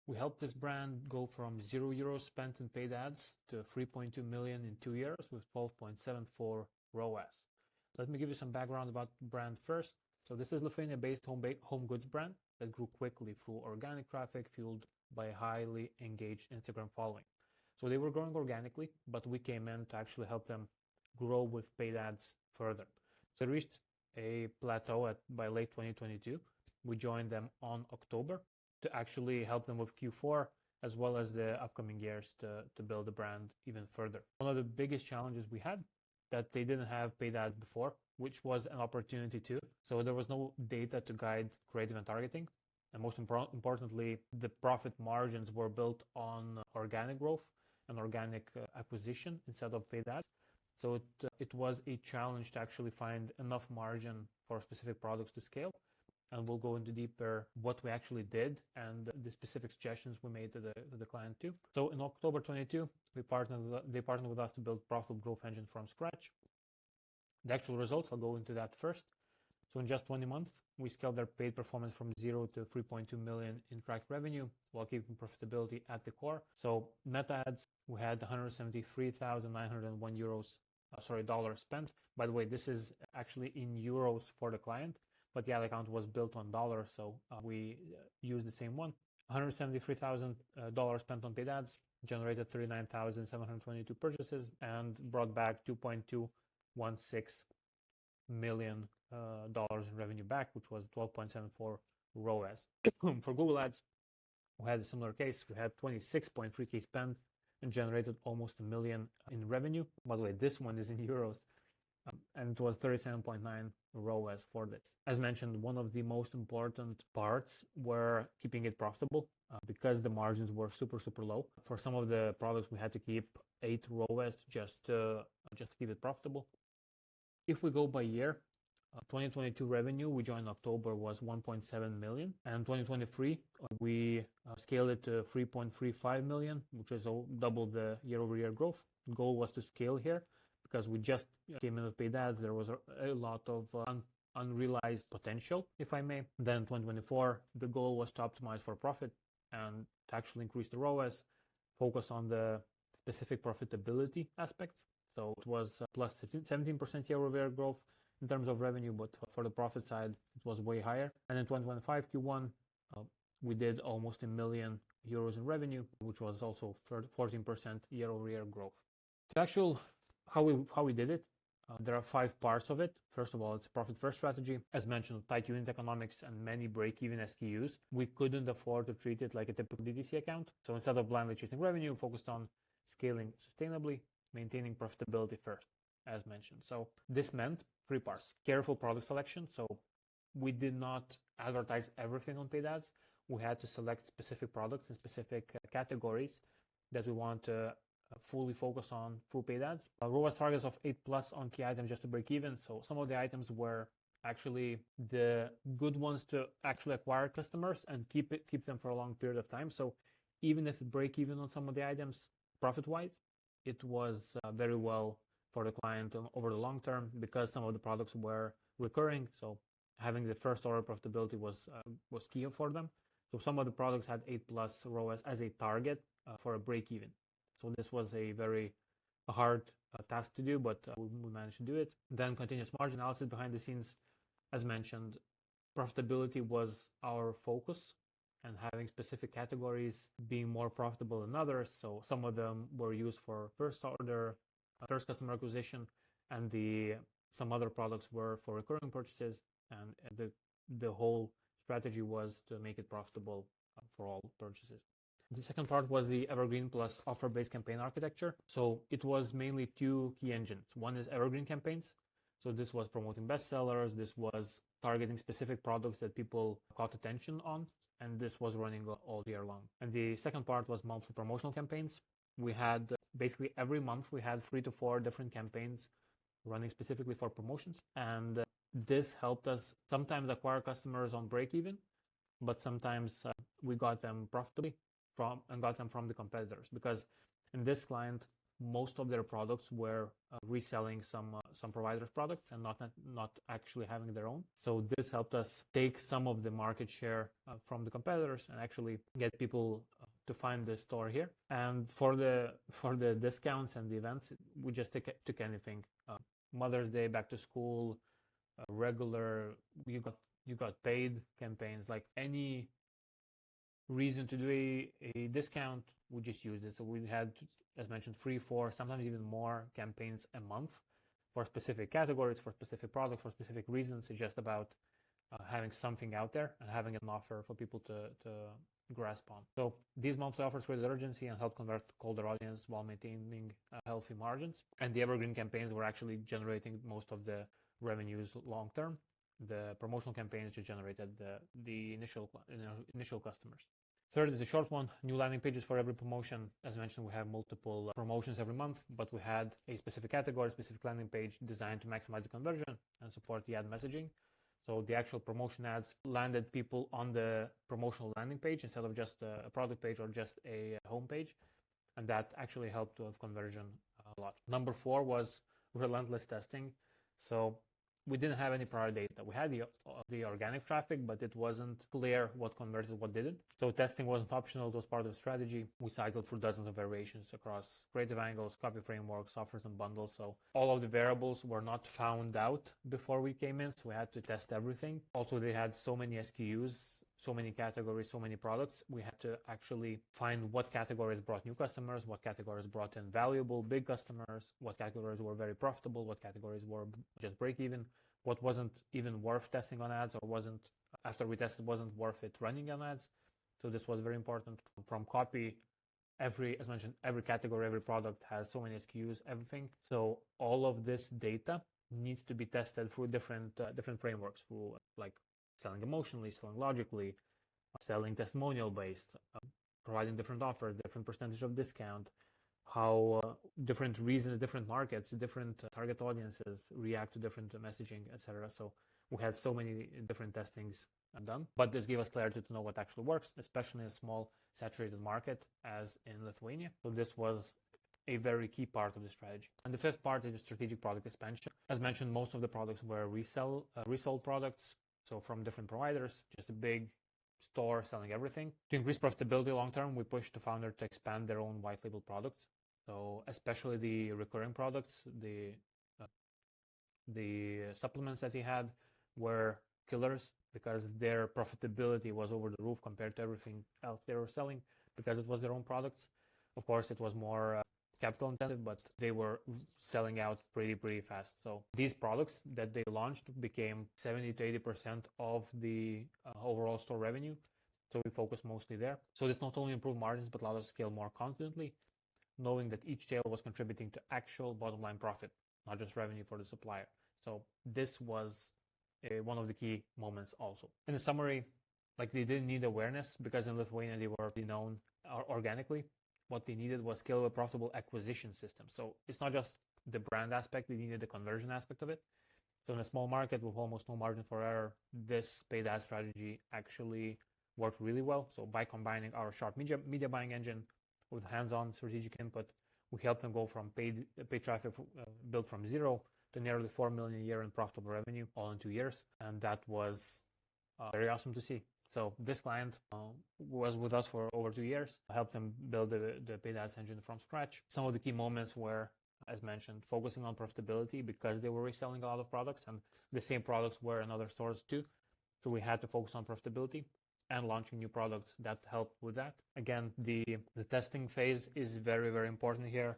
We helped this brand go from €0 spent in paid ads to 3.2 million in 2 years with 12.74 ROAS. Let me give you some background about the brand first. So this is Lithuania-based home goods brand that grew quickly through organic traffic fueled by a highly engaged Instagram following. So they were growing organically, but we came in to actually help them grow with paid ads further. So they reached a plateau by late 2022. We joined them on October to actually help them with Q4 as well as the upcoming years to build the brand even further. One of the biggest challenges we had that they didn't have paid ads before, which was an opportunity too. So there was no data to guide creative and targeting. And most importantly, the profit margins were built on organic growth and organic acquisition instead of paid ads. So it was a challenge to actually find enough margin for specific products to scale. And we'll go into deeper what we actually did and the specific suggestions we made to the client too. So in October 22, they partnered with us to build profitable growth engine from scratch. The actual results, I'll go into that first. So in just 20 months, we scaled their paid performance from 0 to 3.2 million in tracked revenue while keeping profitability at the core. So net ads, we had 173,901 dollars spent. By the way, this is actually in euros for the client, but the ad account was built on dollars, so we used the same one. $173,000 spent on paid ads, generated 39,722 purchases, and brought back $2.216 million in revenue back, which was 12.74 ROAS. For Google Ads, we had a similar case. We had 26.3K spent and generated almost $1 million in revenue. By the way, this one is in euros. And it was 37.9 ROAS for this. As mentioned, one of the most important parts were keeping it profitable because the margins were super low. For some of the products, we had to keep 8 ROAS just to keep it profitable. If we go by year, 2022 revenue, we joined October, was 1.7 million. And 2023, we scaled it to 3.35 million, which is double the year-over-year growth. The goal was to scale here, because we just came in with paid ads. There was a lot of unrealized potential, if I may. Then 2024, the goal was to optimize for profit and to actually increase the ROAS, focus on the specific profitability aspects. So it was plus 17% year-over-year growth in terms of revenue, but for the profit side, it was way higher. And in 2025 Q1, we did almost €1 million in revenue, which was also 14% year-over-year growth. The actual how we did it, there are 5 parts of it. First of all, it's a profit first strategy. As mentioned, tight unit economics and many break-even SKUs. We couldn't afford to treat it like a typical DTC account. So instead of blindly chasing revenue, focused on scaling sustainably, maintaining profitability first, as mentioned. So this meant 3 parts. Careful product selection. So we did not advertise everything on paid ads. We had to select specific products and specific categories that we want to fully focus on through paid ads. ROAS targets of 8+ on key items just to break even. So some of the items were actually the good ones to actually acquire customers and keep them for a long period of time. So even if it break even on some of the items profit-wise, it was very well for the client over the long term because some of the products were recurring. So having the first order profitability was key for them. So some of the products had 8+ ROAS as a target for a break even. So this was a very hard task to do, but we managed to do it. Then continuous margin analysis behind the scenes. As mentioned, profitability was our focus and having specific categories being more profitable than others. So some of them were used for first order, first customer acquisition, and some other products were for recurring purchases. And the whole strategy was to make it profitable for all purchases. The second part was the Evergreen plus offer-based campaign architecture. So it was mainly 2 key engines. One is Evergreen campaigns. So this was promoting bestsellers. This was targeting specific products that people caught attention on. And this was running all year long. And the second part was monthly promotional campaigns. We had basically every month we had 3 to 4 different campaigns running specifically for promotions. And this helped us sometimes acquire customers on break even, but sometimes we got them profitably got them from the competitors, because in this client most of their products were reselling some providers' products and not actually having their own. So this helped us take some of the market share from the competitors and actually get people to find the store here. And for the discounts and the events, we just took anything. Mother's Day, back to school, regular, you got paid campaigns, like any reason to do a discount, we just used it. So we had, as mentioned, 3, 4, sometimes even more campaigns a month for specific categories, for specific products, for specific reasons. It's just about having something out there and having an offer for people to grasp on. So these monthly offers created urgency and helped convert colder audience while maintaining healthy margins. And the evergreen campaigns were actually generating most of the revenues long term. The promotional campaigns just generated the initial customers. Third is a short one, new landing pages for every promotion. As mentioned, we have multiple promotions every month, but we had a specific category, specific landing page designed to maximize the conversion and support the ad messaging. So the actual promotion ads landed people on the promotional landing page instead of just a product page or just a home page. And that actually helped to have conversion a lot. Number 4 was relentless testing. So we didn't have any prior data. We had the organic traffic, but it wasn't clear what converted, what didn't. So testing wasn't optional. It was part of the strategy. We cycled through dozens of variations across creative angles, copy frameworks, offers, and bundles. So all of the variables were not found out before we came in. So we had to test everything. Also, they had so many SKUs, so many categories, so many products. We had to actually find what categories brought new customers, what categories brought in valuable big customers, what categories were very profitable, what categories were just break even, what wasn't even worth testing on ads or wasn't, after we tested, wasn't worth it running on ads. So this was very important. From copy, as mentioned, every category, every product has so many SKUs, everything. So all of this data needs to be tested through different frameworks, through like selling emotionally, selling logically, selling testimonial based, providing different offers, different percentage of discount, how different reasons, different markets, different target audiences react to different messaging, etc. So we had so many different testings done, but this gave us clarity to know what actually works, especially in a small saturated market as in Lithuania. So this was a very key part of the strategy. And the 5th part is strategic product expansion. As mentioned, most of the products were resold products. So from different providers, just a big store selling everything. To increase profitability long term, we pushed the founder to expand their own white label products. So especially the recurring products, the supplements that he had were killers because their profitability was over the roof compared to everything else they were selling because it was their own products. Of course, it was more capital intensive, but they were selling out pretty fast. So these products that they launched became 70 to 80% of the overall store revenue. So we focused mostly there. So this not only improved margins, but allowed us to scale more confidently, knowing that each sale was contributing to actual bottom line profit, not just revenue for the supplier. So this was one of the key moments also. In the summary, like they didn't need awareness because in Lithuania they were known organically. What they needed was scalable, profitable acquisition system. So it's not just the brand aspect, they needed the conversion aspect of it. So in a small market with almost no margin for error, this paid ad strategy actually worked really well. So by combining our sharp media buying engine with hands-on strategic input, we helped them go from paid traffic built from 0 to nearly 4 million a year in profitable revenue, all in 2 years. And that was very awesome to see. So this client was with us for over 2 years. I helped them build the paid ads engine from scratch. Some of the key moments were, as mentioned, focusing on profitability because they were reselling a lot of products and the same products were in other stores too. So we had to focus on profitability and launching new products that helped with that. Again, the testing phase is very important here.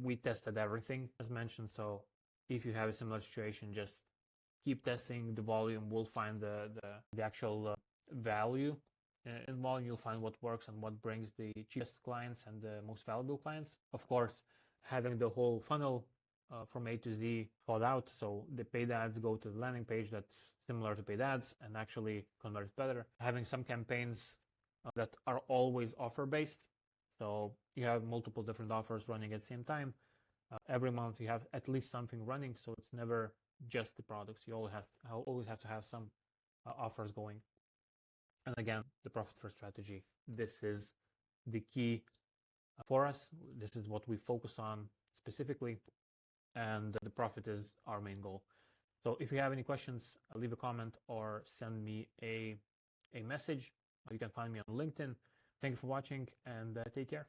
We tested everything, as mentioned. So if you have a similar situation, just keep testing the volume. We'll find the actual value in volume. You'll find what works and what brings the cheapest clients and the most valuable clients. Of course, having the whole funnel from A to Z thought out. So the paid ads go to the landing page that's similar to paid ads and actually converts better. Having some campaigns that are always offer-based. So you have multiple different offers running at the same time. Every month you have at least something running. So it's never just the products. You always have to have some offers going. And again, the profit first strategy. This is the key for us. This is what we focus on specifically, and the profit is our main goal. So if you have any questions, leave a comment or send me a message. You can find me on LinkedIn. Thank you for watching, and take care.